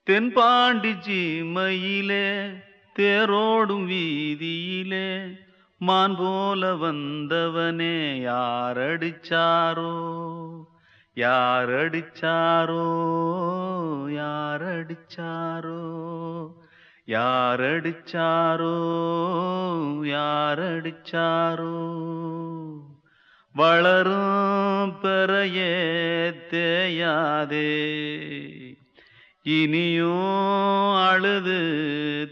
தென்பாண்டி சீமையிலே தேரோடும் வீதியிலே மான் போல வந்தவனே யாரடிச்சாரோ யாரடிச்சாரோ யாரடிச்சாரோ யாரடிச்சாரோ யாரடிச்சாரோ வளரும் பெறையே தேயாதே, இனியும் அழுது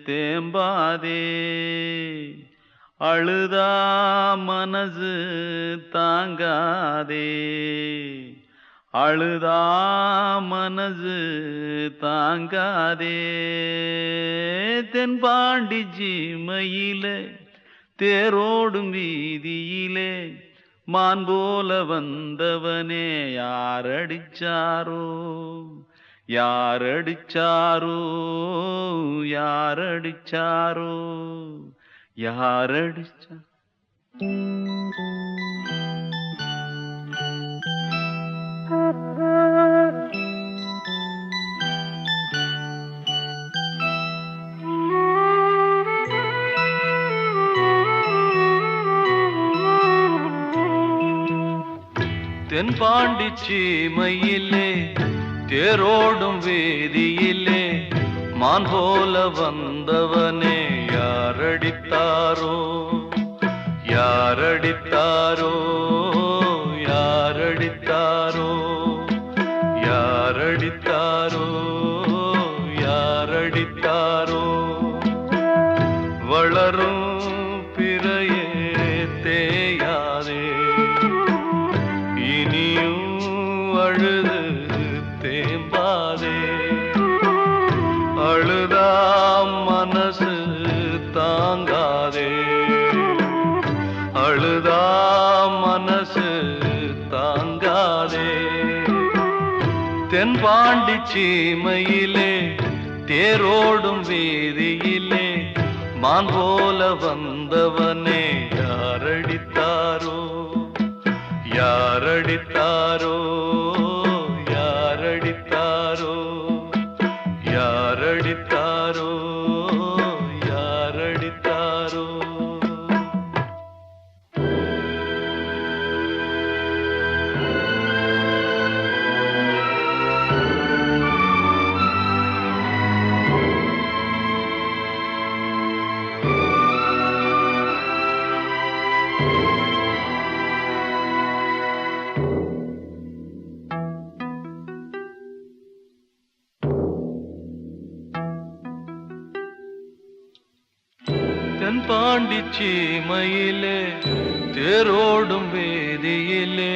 தேம்பாதே. அழுதா மனசு தாங்காதே, அழுதா மனசு தாங்காதே. தென்பாண்டி சீமையிலே தேரோடும் வீதியிலே மான் போல வந்தவனே யாரடிச்சாரோ, யாரடிச்சாரோ, யாரடிச்சாரோ, யாரடிச்சா. தென்பாண்டி சீமையிலே தேரோடும் வேதியிலே மான் போல வந்தவனே யாரடித்தாரோ, யாரடித்தாரோ, யாரடித்தாரோ, யாரடித்தாரோ, யாரடித்தாரோ. வளரும் பிறையே தேயாதே, இனியும் அழுது தேம்பாதே. அழுதா மனசு தாங்காதே, அழுதா மனசு தாங்காதே. தென்பாண்டி சீமையிலே தேரோடும் வீதியிலே மான் போல வந்தவனே யாரடித்தாரோ, யாரடித்தாரோ, யாரடித்தாரோ, யாரடித்தாரோ, யாரடித்தாரோ. தென்பாண்டி சீமையிலே தேரோடும் வேதியிலே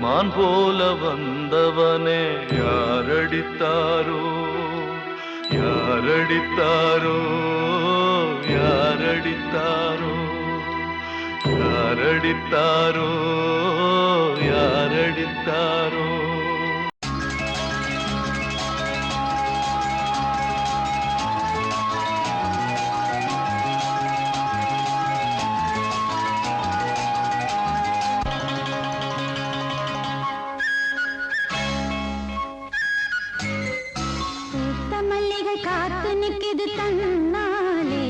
மான் போல வந்தவனே யாரடித்தாரோ, யாரடித்தாரோ, யாரடித்தாரோ, யாரடித்தாரோ, யாரடித்தாரோ. காத்து நிற்கிது தன்னாலே,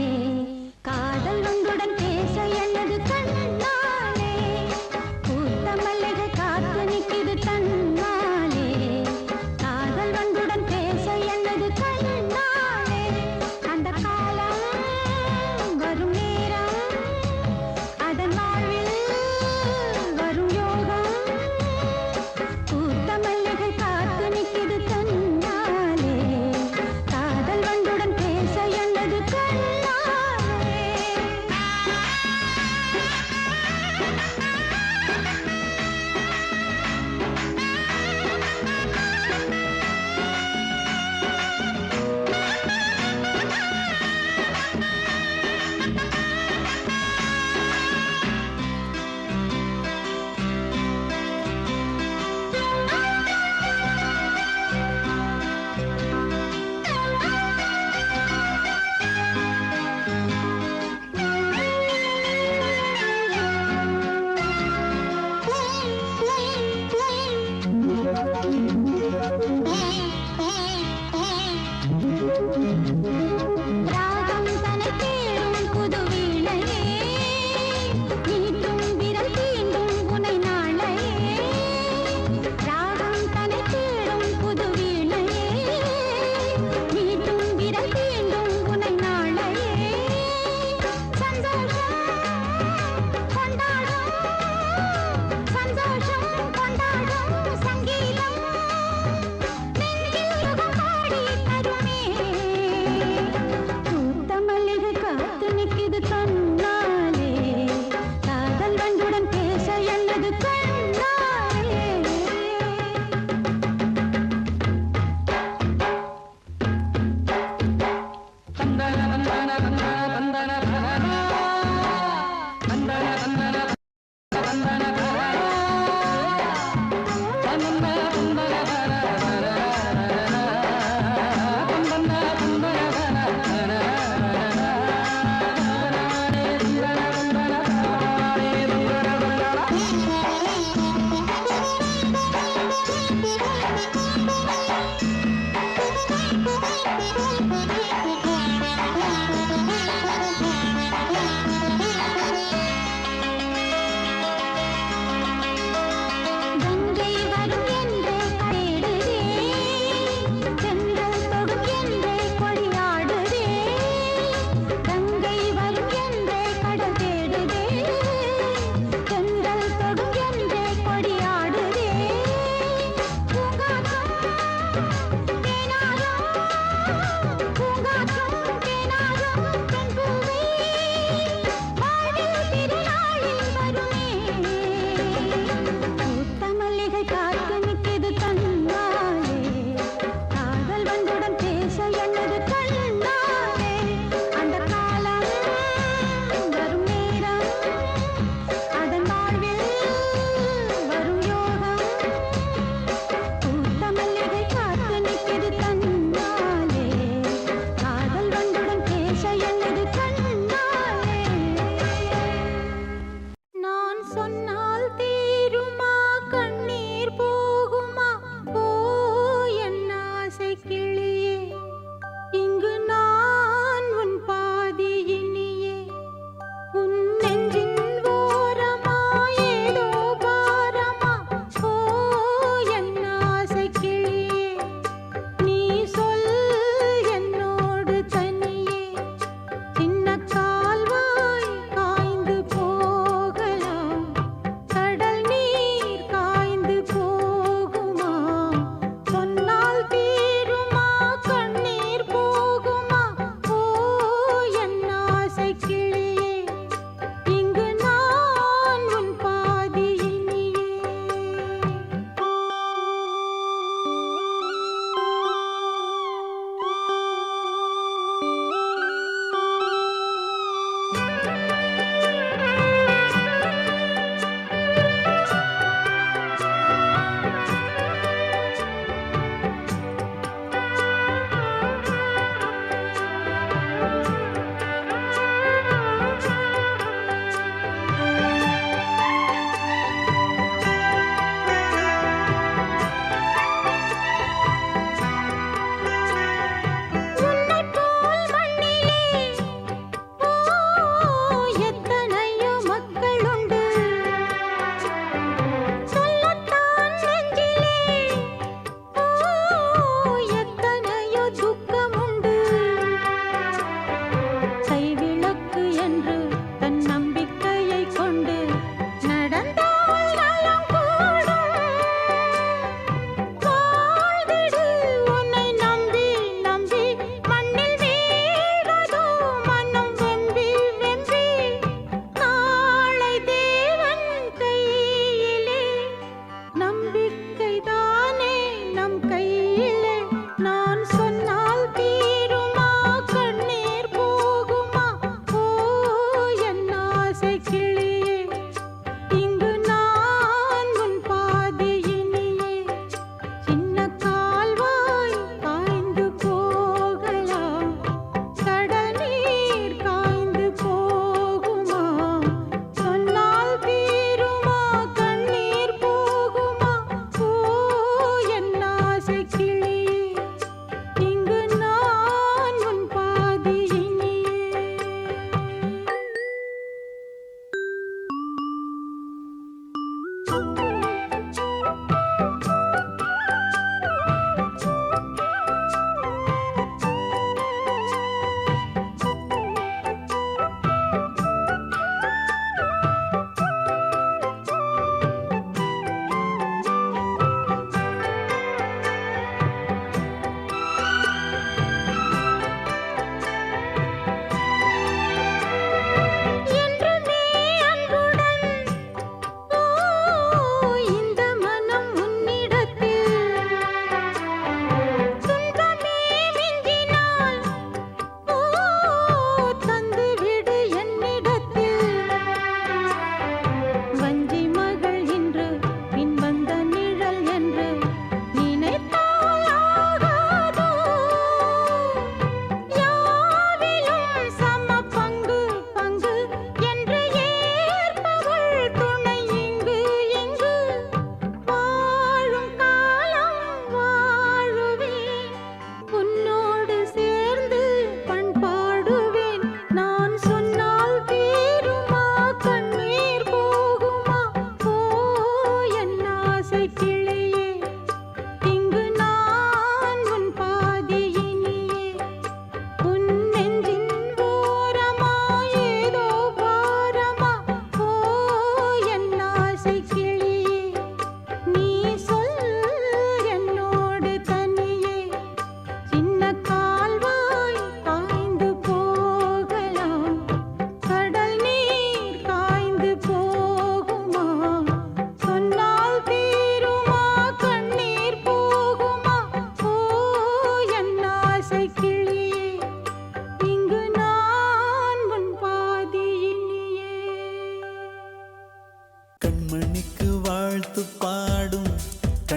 காதல் உண்டுடன் பேச என்னது கண்ணாலே. பூத்த மல்லிகை காத்து நிற்கிது தன்னாலே, காதல் உண்டுடன் பேச என்னது கண்ணாலே. அந்த காலம் வரும் நேரம், அதன் வாழ்வில் வரும் யோகம். பூத்த மல்லிகை காத்து நிற்கிது தன்னாலே, காதல் வண்டுடன் பேச என்ன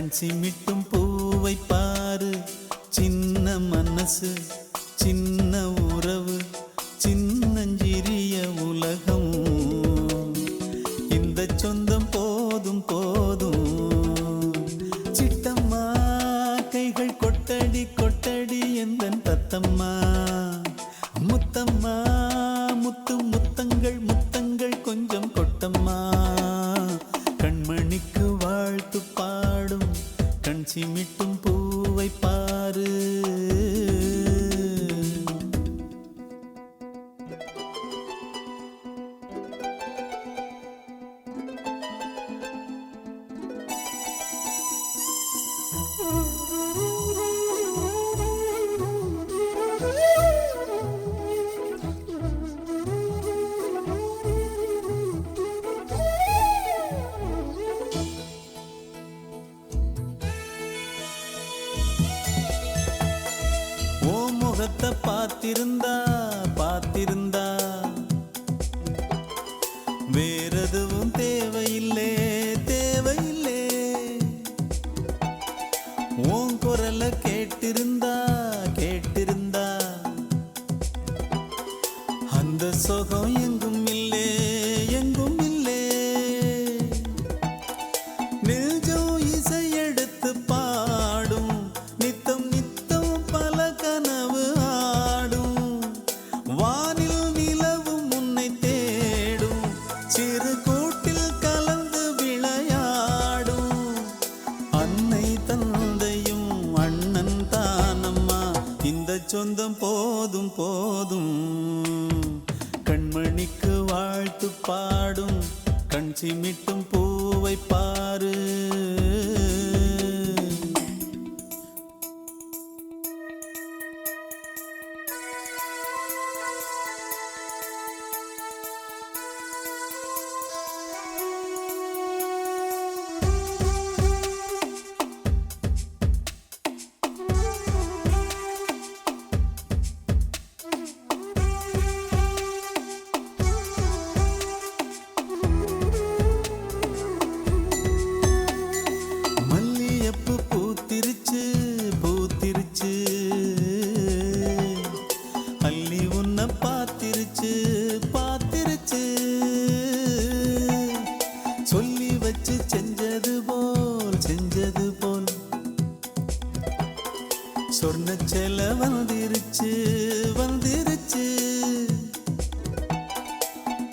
கண் சிமிட்டும் பூவை பாரு, சின்ன மனசு சின்ன உறவு சின்னஞ்சிறிய உலகம். இந்த சொந்தம் போதும் போதும். சிட்டம்மா கைகள் கொட்டடி கொட்டடி எந்தன் தத்தம்மா. முத்தம்மா முத்து முத்தங்கள் முத்தங்கள் கொஞ்சம் கொட்டம்மா. கண்மணிக்கு வாழ்த்து பாடும் கண் சிமிட்டும் பூவை பாரு. முகத்தை பார்த்திருந்தா பார்த்திருந்தா வேறெதுவும் தேவையில்லை தேவையில்லை. உன் குரலை கேட்டிருந்தா கேட்டிருந்தா அந்த சுகம் எங்கும் இல்லை எங்கும் இல்லை. நெஞ்சம் இசை எடுத்து பாடும் நித்தம் நித்தம் பல கனவு ஆடும். வானில் நிலவும் உன்னை தேடும் சிறு கூட்டில் கலந்து விளையாடும். அன்னை தந்தையும் அண்ணன் தானம்மா. இந்த சொந்தம் போதும் போதும். கண்மணிக்கு வாழ்த்து பாடும் கண் சிமிட்டும் பூவை பாரு. பூத்திருச்சு பூத்திருச்சு அள்ளி உன்னை பார்த்திருச்சு பார்த்திருச்சு. சொல்லி வச்சு செஞ்சது போல் சொன்ன செல வந்திருச்சு வந்திருச்சு.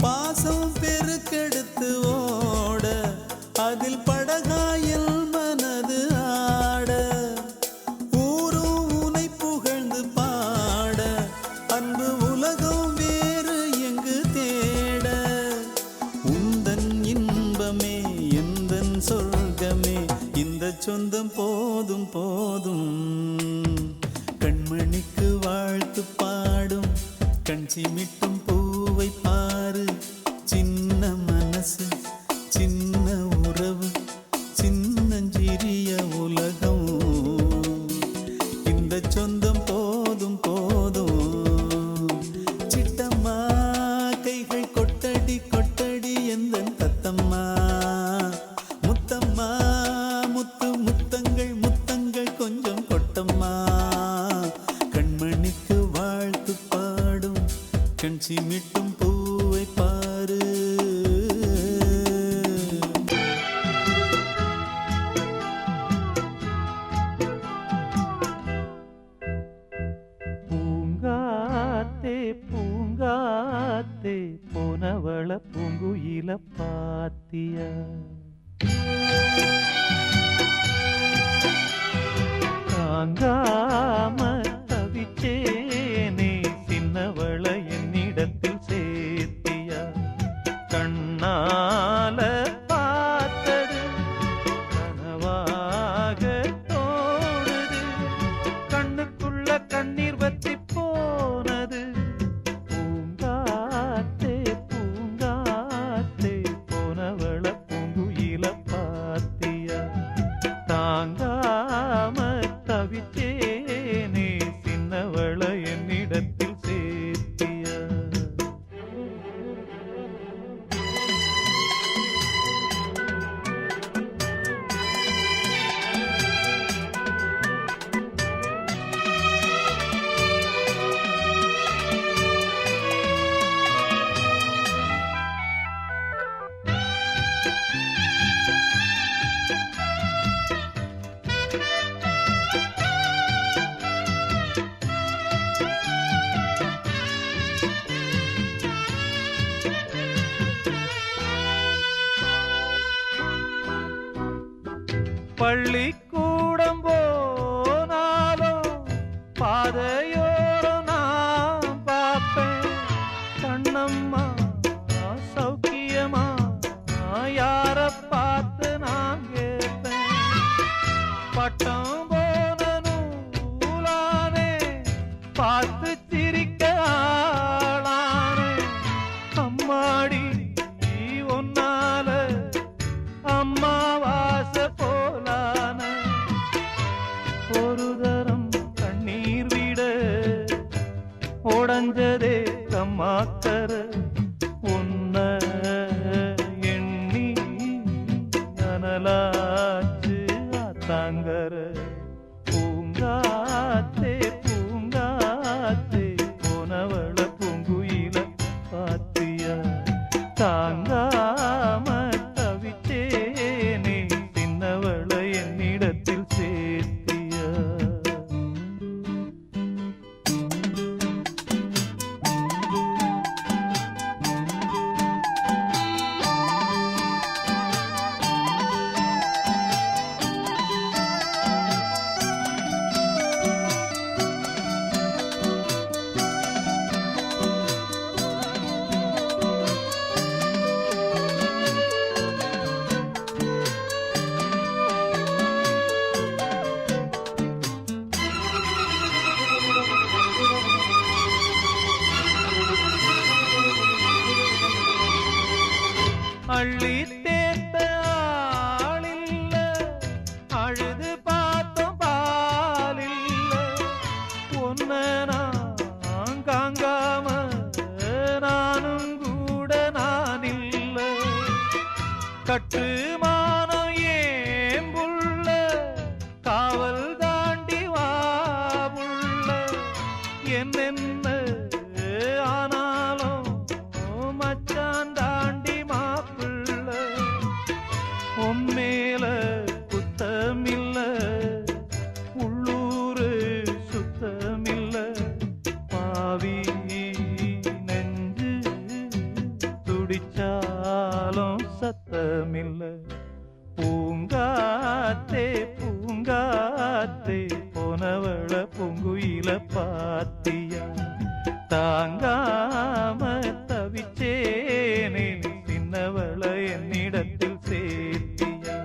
பாசம் பெருக்கெடுத்து ஓட அதில் படகாயில் மனது ஆட. ஊரும் உனை புகழ்ந்து பாட அன்பு உலகம் வேறு எங்கு தேட. உந்தன் இன்பமே எந்தன் சொர்க்கமே இந்த சொந்தம் போதும் போதும். கண்மணிக்கு வாழ்த்து பாடும் கண் சிமிட்டும் பூவை பாரு. சின்ன மனசு சின்ன உறவு சின்னஞ்சிறிய உலகம். இந்த சொந்தம் போதும் போதும். சிட்டம்மா கைகள் கொட்டடி கொட்டடி எந்தன் தத்தம்மா. முத்தம்மா முத்து முத்தங்கள் முத்தங்கள் கொஞ்சம் கொட்டம்மா. கண்மணிக்கு வாழ்த்து பாடும் கண் சிமிட்டும் பூவை பாரு. பூங்காத்தே பூங்காத்தே போனவள பூங்குயில பாத்தியா. தாங்காம தவிச்சேனே சின்னவள என்னிடத்தில் சேர்த்தியா. கண்ணால பார்த்தது கனவாக தோணுது. கண்ணுக்குள்ள கண்ணீர் வத்தி போனது. பூங்காத்தே பூங்காத்தே போனவள பள்ளிக்கூடம் போனாலும் பாதையோரம் நான் பார்ப்பேன். கண்ணம்மா சௌக்கியமா யார பார்த்து நான் கேட்பேன். பட்டம் போன நூலானே பார்த்து சிரிக்க ஆளானே. அம்மாடி ஒன்னால அம்மாவாச போலான. ஒரு தரம் கண்ணீர் விட உடஞ்சதே கம்மாக்கர. உன்ன எண்ணி அனலாச்சு ஆத்தாங்கர. பூங்காத்தே பூங்காத்தே போனவள பூங்குயில பாத்தியா. தாங்காம தவிச்சேனே சின்னவள என்னிடத்தில் சேர்த்தியா. அள்ளி தேத்த ஆளில்ல அழுது பார்த்தோம் பாலில்ல. ஒன்ன நான் காங்காம நானும் கூட நான் இல்ல. கட்டுமானம் ஏம்புள்ள காவல் தாண்டி வாபுள்ள. என்னென்ன ஆனாலும் மச்சான் தாண்டி மாப்பிள்ள. உம்மேல குத்தமில்ல உள்ளூரு சுத்தமில்ல. பாவி நெஞ்சு துடிச்சாலும் சத்தமில்ல. பூங்காத்தே பூங்காத்தே போனவள பூங்குயில பாத்தியா. தாங்காம தவிச்சேனே சின்னவள என்னிடத்தில் சேர்த்தியா.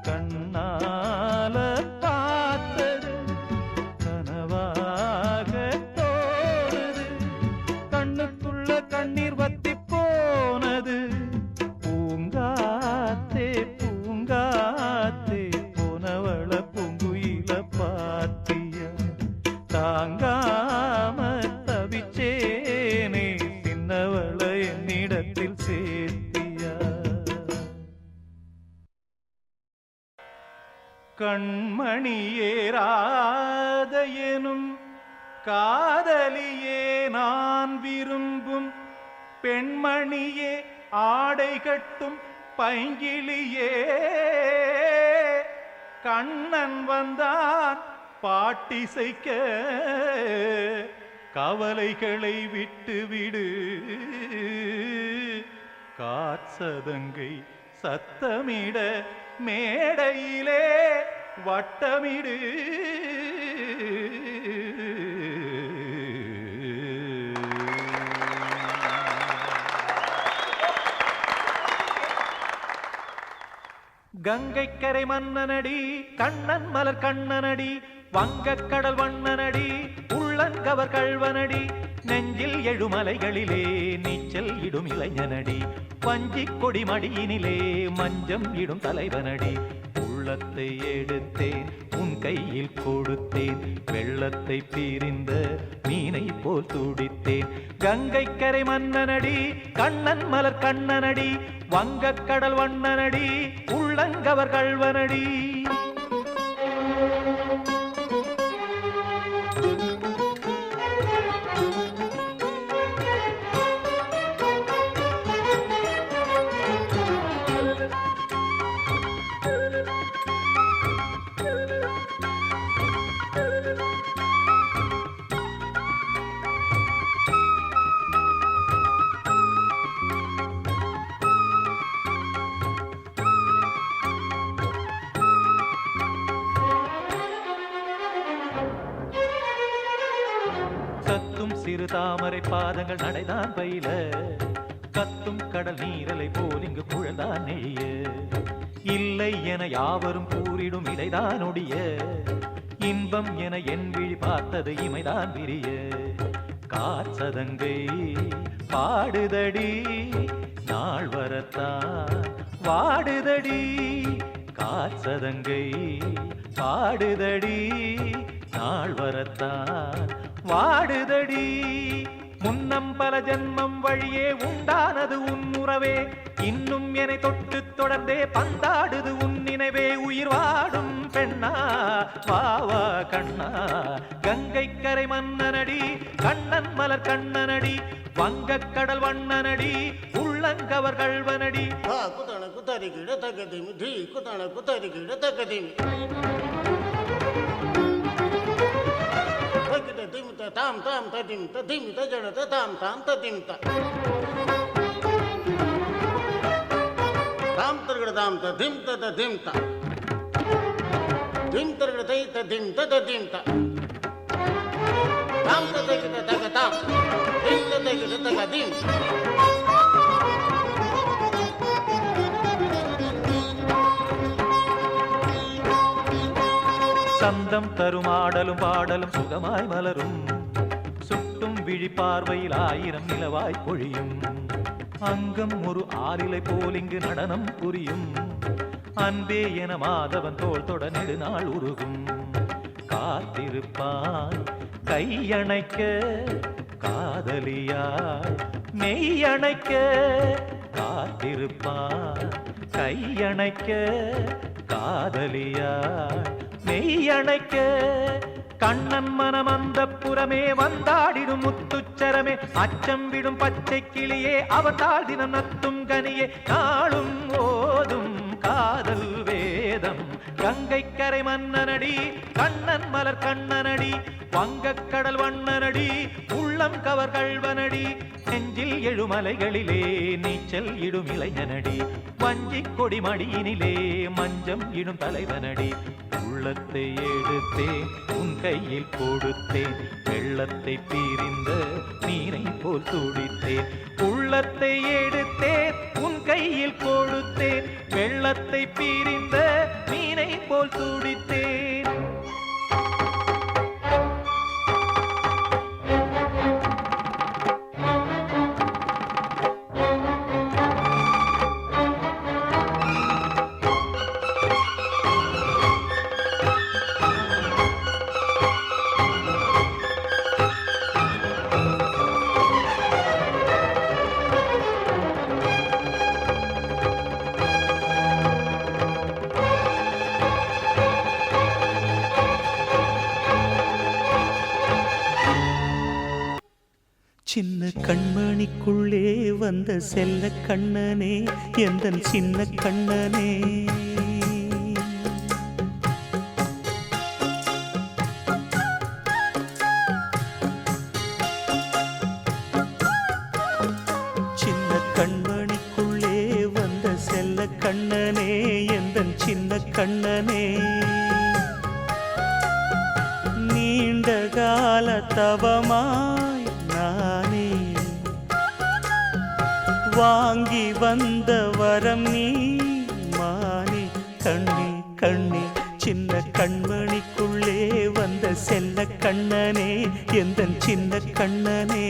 கண்ணால பார்த்தது கனவாக தோணுது. கண்ணுக்குள்ள கண்ணீர் வத்தி போனது. பூங்காத்தே பூங்காத்தே போனவள பூங்குயில பாத்தியா. தாங்காம தவிச்சேனே சின்னவள என்னிடத்தில் சேர்த்தியா. கண்மணியேராத எனும் காதலியே நான் விரும்பும் பெண்மணியே ஆடை கட்டும் பைங்கிளியே. கண்ணன் வந்தான் பாட்டிசைக்க கவலைகளை விட்டுவிடு. காற்சதங்கை சத்தமிட மேடையிலே வட்டமிடு. கங்கைக்கரை மன்னனடி கண்ணன் மலர் கண்ணனடி. வங்கக்கடல் வண்ணனடி உள்ளங்கவர் கள்வனடி. நெஞ்சில் எழுமலைகளிலே நீச்சல் இடும் இளைஞனடி. வஞ்சிக் கொடி மடியினிலே மஞ்சம் இடும் தலைவனடி. உள்ளத்தை எடுத்தேன் உன் கையில் கொடுத்தேன். வெள்ளத்தை பிரிந்த மீனை போல் துடித்தேன். கங்கைக்கரை மன்னனடி கண்ணன் மலர் கண்ணனடி. வங்கக்கடல் வண்ணனடி உள்ளங்கவர் கள்வனடி. சிறு தாமரை பாதங்கள் நடைதான் பயில கத்தும் கடல் நீரலை போல் இங்கு குழல்தான் நெழிய இல்லை என யாவரும் கூறிடும் இடைதான் ஒடிய இன்பம் என என் விழி பார்த்தது இமைதான் விரிய காற்சதங்கை பாடுதடி நாள் வரத்தான் வாடுதடி காற்சதங்கை பாடுதடி நாள் வரத்தான் வாடுதடி முன்னம் பல ஜென்மம் வழியே உண்டானது உன் உறவே இன்னும் என்னை தொட்டு தொடர்ந்தே பந்தாடுது உன் நினைவே உயிர் வாடும் பெண்ணா வாவா கண்ணா கங்கை கரை மன்னனடி கண்ணன் மலர் கண்ணனடி வங்கக் கடல் வண்ணனடி உள்ளங்கவர் கள்வனடி குதண குத்தரி கிட தகதிமி தி குதண குத்தரி கிட தகதிமி பகிட திமித தாம் தாம் ததிம் ததிமி தஜட தாம் தாம் ததிம் த தாம் தர்கட தாம் ததிம் ததிம் த திம் தர்கட தை ததிம் ததிம் த தாம் ததகிட தகதாம் திம் ததகிட தகதிம் சந்தம் தரும் ஆடலும் பாடலும் சுகமாய் மலரும் சுட்டும் விழி பார்வையில் ஆயிரம் நிலவாய் பொழியும் அங்கம் ஒரு ஆலிலை போல் இங்கு நடனம் புரியும் அன்பே என மாதவன் தோள் தொட நெடுநாள் உருகும் காத்திருப்பான் கையணைக்க காதலியாய் மெய்யணைக்க காத்திருப்பான் கையணைக்க காதலியாய் மெய்யணைக்க கண்ணன் மனம் அந்த புறமே வந்தாடிடும் முத்துச்சரமே அச்சம் விடும் பச்சை கிளியே அவதால் தினம் நத்தும் கனியே நாளும் ஓதும் காதல் வேதம் கங்கை கரை மன்னனடி கண்ணன் மலர் கண்ணனடி வங்கக் கடல் வண்ணனடி உள்ளம் கவர் கள்வனடி நெஞ்சில் எழுமலைகளிலே நீச்சல் இடும் இளைஞனடி வஞ்சிக் கொடி மடியினிலே மஞ்சம் இடும் தலைவனடி உள்ளத்தை எடுத்தேன் உன் கையில் கொடுத்தேன் வெள்ளத்தை பீரிந்த மீனை போல் துடித்தேன் உள்ளத்தை எடுத்தேன் உன் கையில் கொடுத்தேன் வெள்ளத்தை பீரிந்த மீனை போல் துடித்தேன் சின்ன கண்மணிக்குள்ளே வந்த செல்ல கண்ணனே எந்தன் சின்ன கண்ணனே சின்ன கண்மணிக்குள்ளே வந்த செல்ல கண்ணனே எந்தன் சின்ன கண்ணனே நீண்ட கால தவமாய் நானே வாங்கி வந்த வரம் நீ மானே கண்ணே கண்ணே சின்ன கண்மணிக்குள்ளே வந்த செல்ல கண்ணனே எந்தன் சின்ன கண்ணனே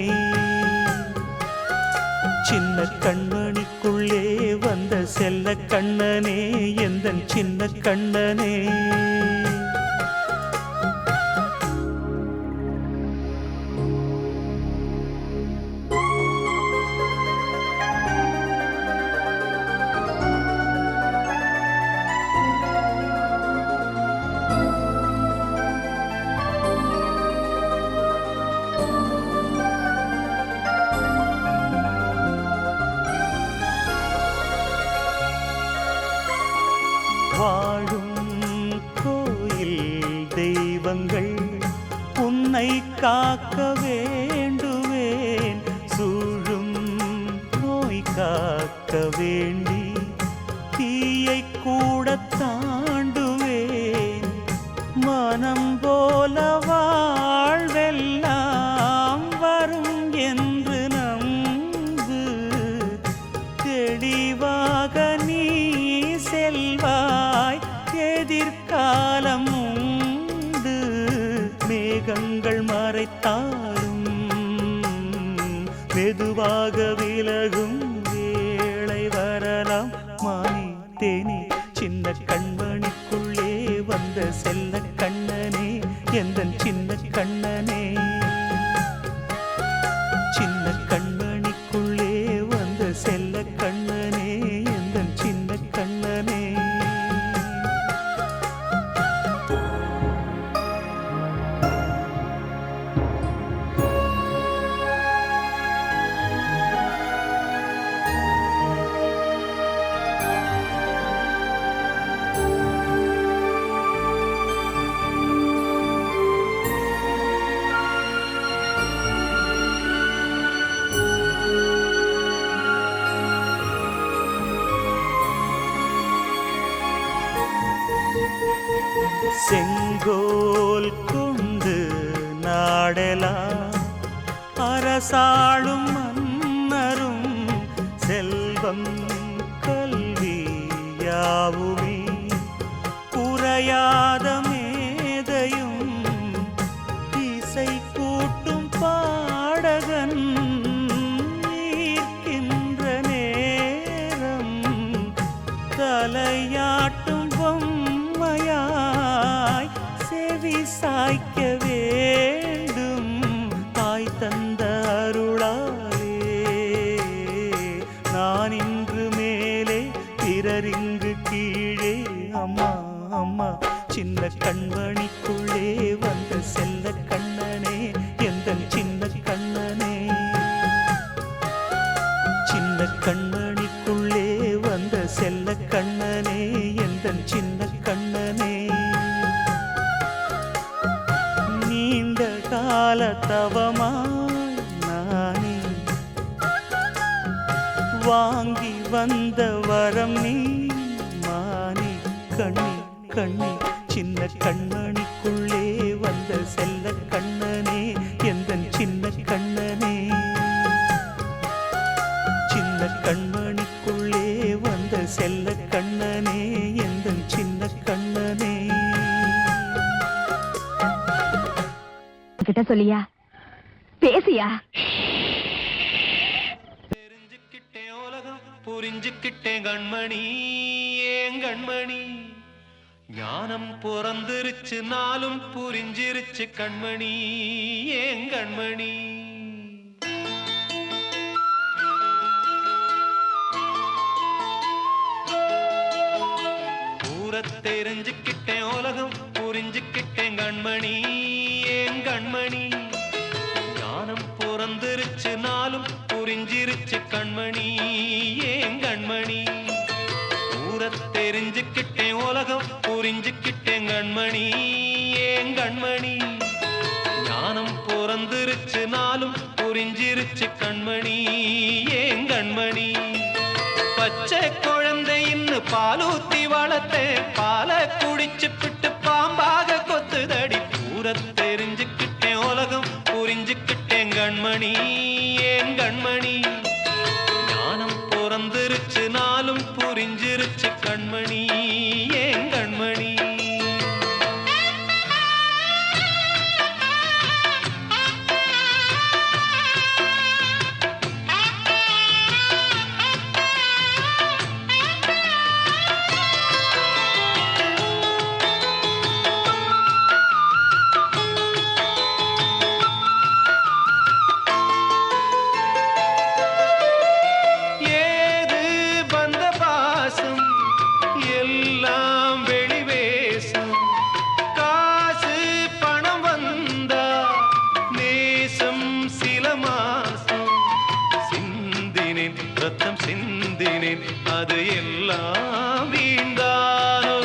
சின்ன கண்மணிக்குள்ளே வந்த செல்ல கண்ணனே எந்தன் சின்ன கண்ணனே வாழும் கோயில் தெய்வங்கள் உன்னை காக்க வேண்டுவேன் சூழும் நோய் காக்க வேண்டி தீயை கூட தாண்டுவேன் மனம் போல வாழ்வெல்லாம் வரும் செல்ல கண்ணனே எந்தன் சின்ன கண்ணனே சின்ன கண்மணிக்குள்ளே வந்த செல்ல கண்ணனே எந்தன் சின்ன கண்ணனே செங்கோல் கொண்டு நாடலாம் அரசாளும் மன்னரும் செல்வம் கல்வி யாவுமே குறையாத மேதையும் இசை கூட்டும் பாடகன் ஈர்க்கின்ற நேரம் தலையாட்டும் பொம்மையாய் செவி சாய்க்க வேண்டும் தாய் தந்த அருளாலே நான் இன்று மேலே பிறரிங்கு கீழே அம்மா அம்மா சின்ன கண்மணிக்குள்ளே வந்த செல்ல கண்ணனே எந்தன் சின்ன கண்ணனே சின்ன கண்மணிக்குள்ளே வந்த செல்ல கண்ணனே எந்தன் சின்ன கண்ணனே நீண்ட கால தவமாய் நானே வாங்கி வந்த வரம் நீ மானே கண்ணி கண்ணி சின்ன கண்மணிக்குள்ளே வந்த செல்ல கண்ணனே எந்தன் சின்ன கண்ணனே சின்ன கண்மணிக்குள்ளே வந்த செல்ல கண்ணனே எந்தன் சின்ன கண்ணனே கிட்ட சொல்லியா பேசியா தெரிஞ்சுக்கிட்டேன் உலகம் புரிஞ்சுக்கிட்டேன் கண்மணி ஏன் கண்மணி ஞானம் பிறந்திருச்சு நாளும் புரிஞ்சிருச்சு கண்மணி ஏன் கண்மணி தெரிஞ்சுக்கிட்டேன் உலகம் புரிஞ்சுக்கிட்டேன் கண்மணி ஏன் கண்மணி ஞானம் பிறந்திருச்சு நாளும் புரிஞ்சிருச்சு கண்மணி ஏன் கண்மணி தெரிஞ்சுக்கிட்டேன் உலகம் புரிஞ்சுக்கிட்டேன் கண்மணி ஏன் கண்மணி ஞானம் பிறந்திருச்சு நாளும் புரிஞ்சிருச்சு கண்மணி ஏன் கண்மணி பச்சை குழந்தை இன்னும் பாலூத்தி வளர்த்தேன் பாலை குடிச்சு பிட்டு பாம்பாக கொத்துதடி தெரிஞ்சுக்கிட்டேன் உலகம் புரிஞ்சுக்கிட்டேன் கண்மணி ஏன் கண்மணி ஞானம் பிறந்திருச்சு நாளும் புரிஞ்சிருச்சு கண்மணி ஏன் கண்மணி ரத்தம் சிந்தினேன் அது எல்லாம் வீண்டானோ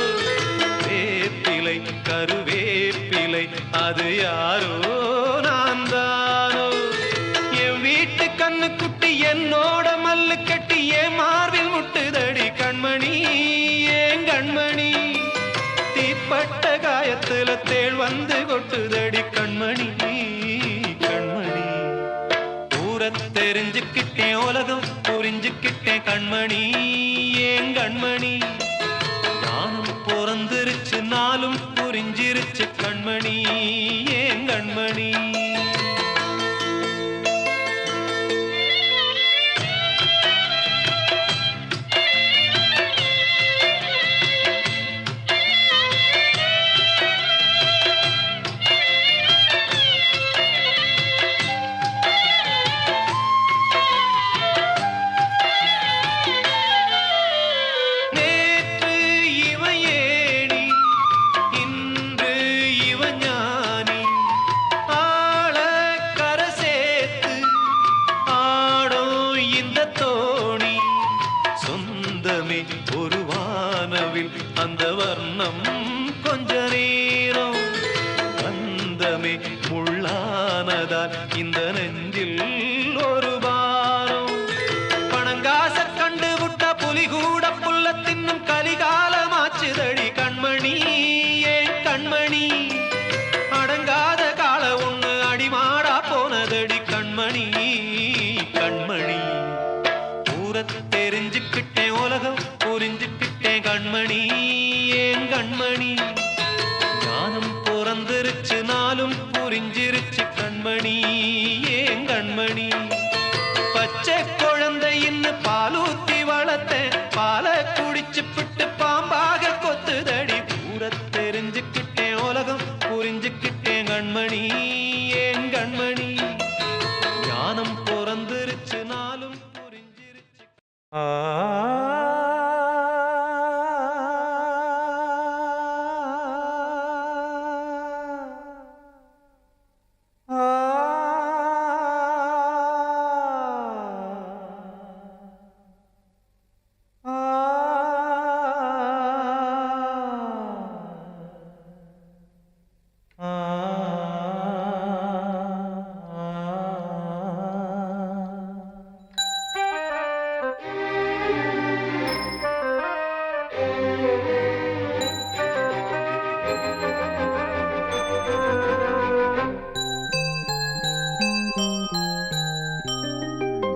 வேப்பிலை கருவேப்பிலை அது யாரோ நான் தானோ என் வீட்டு கண்ணு குட்டி என்னோட மல்லு கட்டி என் மார்பில் முட்டுதடி கண்மணி ஏன் கண்மணி தீப்பட்ட காயத்துல தேள் வந்து கொட்டுதடி கண்மணி கண்மணி தெரிஞ்சுக்கிட்டேன் உலகம் புரிஞ்சுக்கிட்டேன் கண்மணி ஏன் கண்மணி ஞானம் பிறந்திருச்சு நாளும் புரிஞ்சிருச்சு கண்மணி ஏன் கண்மணி வண்ணம் கொஞ்ச நேரம் அந்தமே முள்ளானதால் இந்த நெஞ்சில் ஒரு பாரம் பணங்காச கண்டு விட்ட புலி கூட புல்ல தின்னும் கலிகாலமாச்சுதடி கண்மணி ஏன் கண்மணி அடங்காத கால ஒண்ணு அடிமாடா போனதடி கண்மணி கண்மணி ஊரத் தெரிஞ்சுக்கிட்டேன் உலகம் புரிஞ்சுக்கிட்டேன் கண்மணி ஏன் கண்மணி ஞானம் பிறந்திருச்சு நாளும் புரிஞ்சிருச்சு கண்மணி ஏன் கண்மணி பச்சை குழந்தை இன்னும் பாலூத்தி வளர்த்தேன் பாலை குடிச்சு பிட்டு பாம்பாக கொத்துதடி ஊரத் தெரிஞ்சுக்கிட்டேன் உலகம் புரிஞ்சுக்கிட்டேன் கண்மணி ஏன் கண்மணி ஞானம் பிறந்திருச்சு நாளும் புரிஞ்சிருச்சு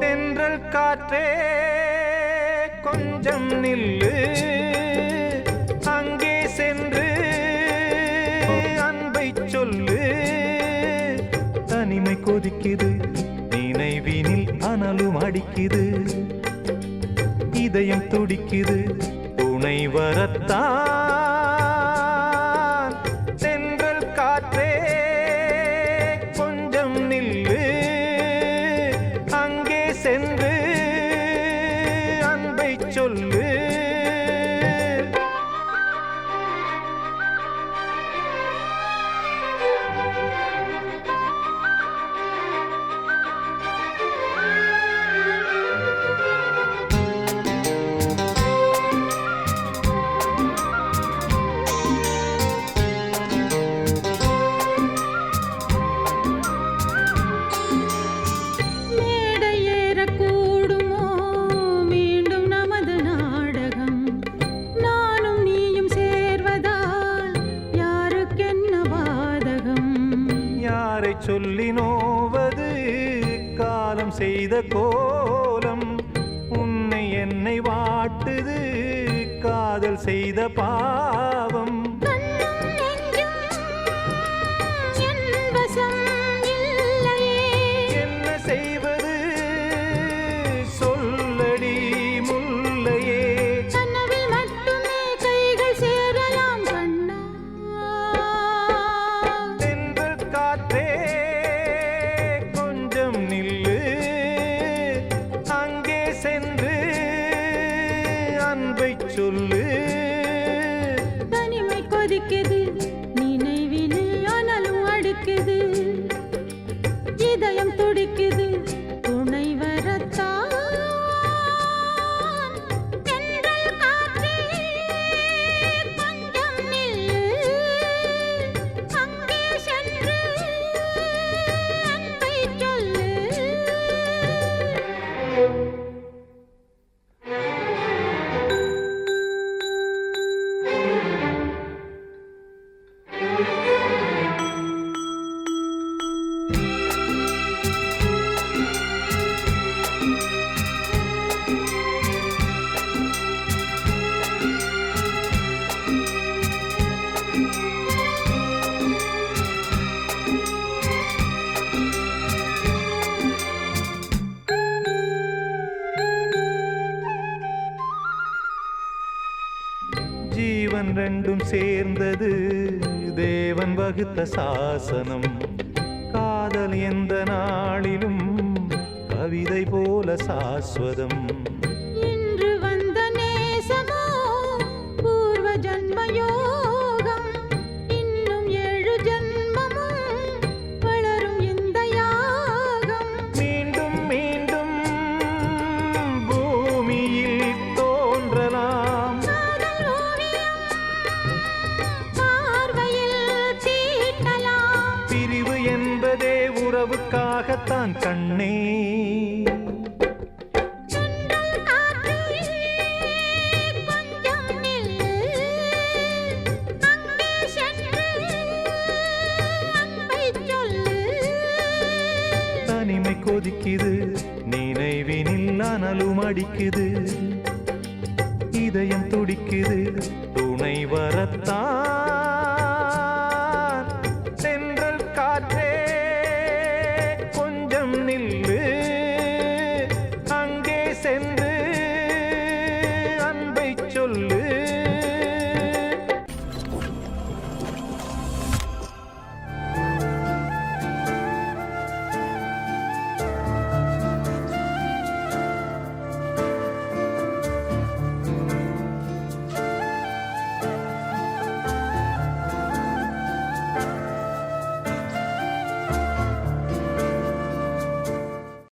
தென்றல் காற்றே கொஞ்சம் நில்லு அங்கே சென்று அன்பை சொல்லு தனிமை கொதிக்குது நினைவினில் அனலும் அடிக்குது இதயம் துடிக்குது துணை வரத்தான் தென்றல் காற்றே கொஞ்சம் நில்லு அங்கே சென்று அன்பை சொல்லு சொல்லி நோவது காலம் செய்த கோலம் உன்னை என்னை வாட்டுது காதல் செய்த பாவம் என்ன செய்வது சொல்லடி முல்லையே கனவில் மட்டுமே கைகள் சேரலாம் கண்ணா தென்றல் காற்றே கொஞ்சம் நில்லு அங்கே சென்று அன்பை சொல்லு தனிமை கொதிக்குது நினைவினில் அனலும் அடிக்குது இதயம் துடிக்குது துணை வரத்தான் தென்றல் காற்றே கொஞ்சம் நில்லு அங்கே சென்று அன்பை சொல்லு ஜீவன் ரெண்டும் சேர்ந்தது தேவன் வகுத்த சாசனம் காதல் எந்த நாளிலும் கவிதை போல சாஸ்வதம் இன்று வந்த நேசமோ பூர்வ ஜன்ம யோகம் இன்னும் 7 ஜன்மமும் வளரும் இந்த யாகம் மீண்டும் மீண்டும் பூமியில் தோன்றலாம் காதல் ஓவியம் உறவுக்காகத்தான் கண்ணே. தென்றல் காற்றே, கொஞ்சம் நில்லு. அங்கே சென்று அன்பைச் சொல்லு. தனிமை கொதிக்குது, நினைவினில் அனலும் அடிக்குது, இதயம் துடிக்குது, துணை வரத்தான்